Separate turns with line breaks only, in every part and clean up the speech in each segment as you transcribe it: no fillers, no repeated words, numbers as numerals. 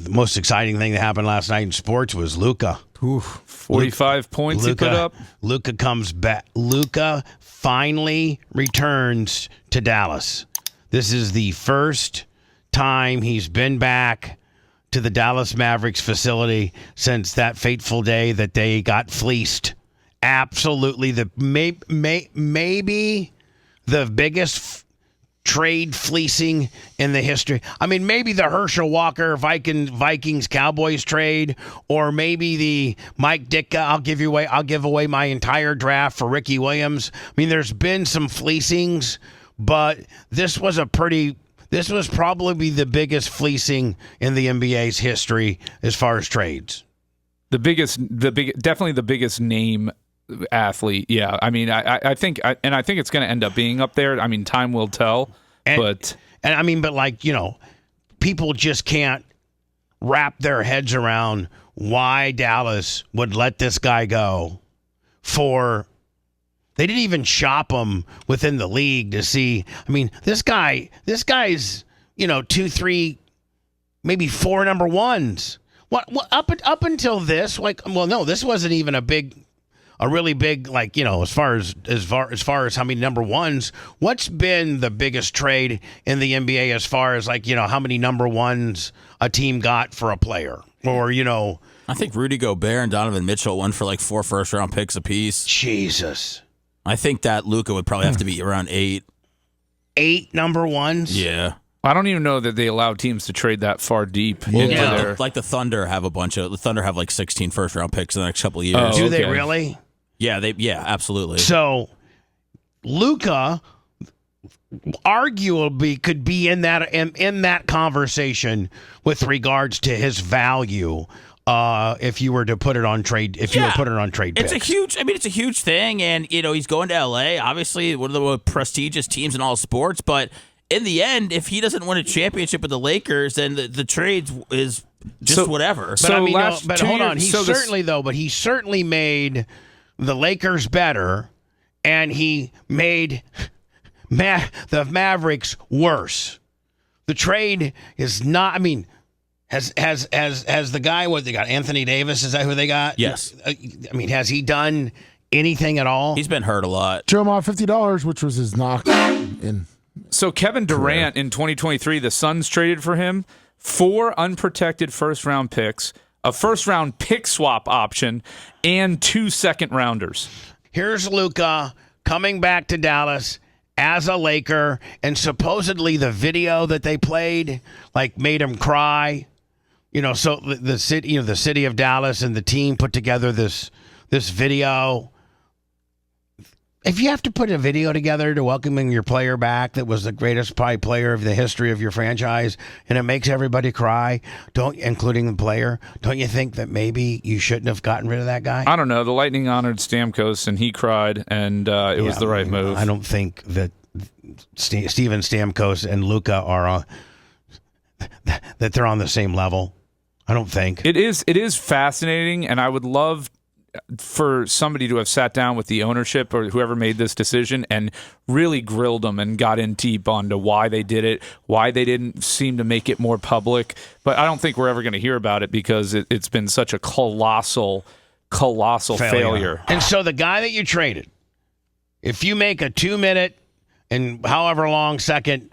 The most exciting thing that happened last night in sports was Luka.
45 points he put up.
Luka comes back. Luka finally returns to Dallas. This is the first time he's been back to the Dallas Mavericks facility since that fateful day that they got fleeced. Absolutely, maybe the biggest trade fleecing in the history. I mean, maybe the Herschel Walker Vikings Cowboys trade, or maybe the Mike Ditka. I'll give away my entire draft for Ricky Williams. I mean, there's been some fleecings, but this was probably the biggest fleecing in the NBA's history as far as trades.
Definitely the biggest name athlete. Yeah, I mean, I think it's going to end up being up there. I mean, time will tell. But people just can't wrap their heads around why Dallas would let this guy go. They didn't even shop him within the league to see. I mean, this guy's 2, 3, maybe 4 number ones. What up until this? This wasn't even a really big, as far as how many number ones. What's been the biggest trade in the NBA as far as how many number ones a team got for a player? Or
I think Rudy Gobert and Donovan Mitchell went for 4 first-round picks apiece.
Jesus.
I think that Luka would probably have to be around 8.
8 number ones?
Yeah.
I don't even know that they allow teams to trade that far deep.
Like the Thunder have the Thunder have 16 first-round picks in the next couple of years.
Do they really?
Yeah, absolutely.
So Luka arguably could be in that conversation with regards to his value. If you were to put it on trade, you were putting it on trade picks.
It's a huge thing, and he's going to LA, obviously one of the most prestigious teams in all sports. But in the end, if he doesn't win a championship with the Lakers, then the trade is just whatever.
But hold on, he certainly made the Lakers better, and he made the Mavericks worse. The trade is not. I mean. Has the guy, what they got, Anthony Davis, is that who they got?
Yes.
I mean, has he done anything at all?
He's been hurt a lot.
Threw him off $50, which was his knock in.
So Kevin Durant in 2023, the Suns traded for him 4 unprotected first-round picks, a first-round pick swap option, and 2 second-rounders.
Here's Luka coming back to Dallas as a Laker, and supposedly the video that they played made him cry. So the city of Dallas and the team put together this video. If you have to put a video together to welcoming your player back that was the greatest probably player of the history of your franchise, and it makes everybody cry, including the player, don't you think that maybe you shouldn't have gotten rid of that guy?
I don't know. The Lightning honored Stamkos, and he cried, and it was the right move.
I don't think that Steven Stamkos and Luka are that they're on the same level. I don't think.
It is fascinating, and I would love for somebody to have sat down with the ownership or whoever made this decision and really grilled them and got in deep onto why they did it, why they didn't seem to make it more public. But I don't think we're ever going to hear about it because it's been such a colossal failure.
And so the guy that you traded, if you make a 2-minute and however long second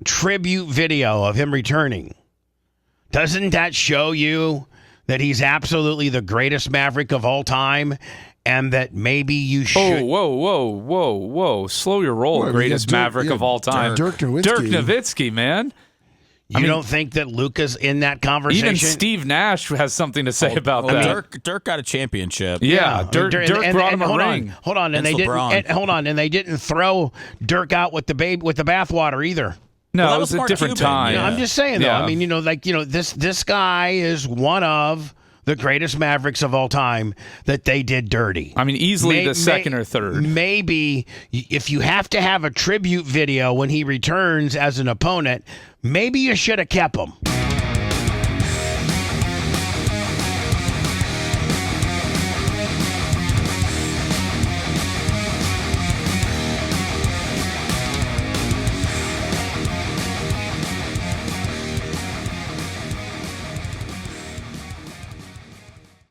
tribute video of him returning, doesn't that show you that he's absolutely the greatest Maverick of all time, and that maybe you should...
Whoa. Slow your roll, greatest Maverick of all time.
Dirk
Nowitzki, man.
You don't think that Luka's in that conversation?
Even Steve Nash has something to say about that.
Dirk got a championship.
Yeah, Dirk brought him a ring.
Hold on, and they didn't throw Dirk out with the bathwater either.
No, it was a different time.
I'm just saying, though. Yeah. I mean, this guy is one of the greatest Mavericks of all time that they did dirty.
I mean, easily the second or third.
Maybe if you have to have a tribute video when he returns as an opponent, maybe you should have kept him.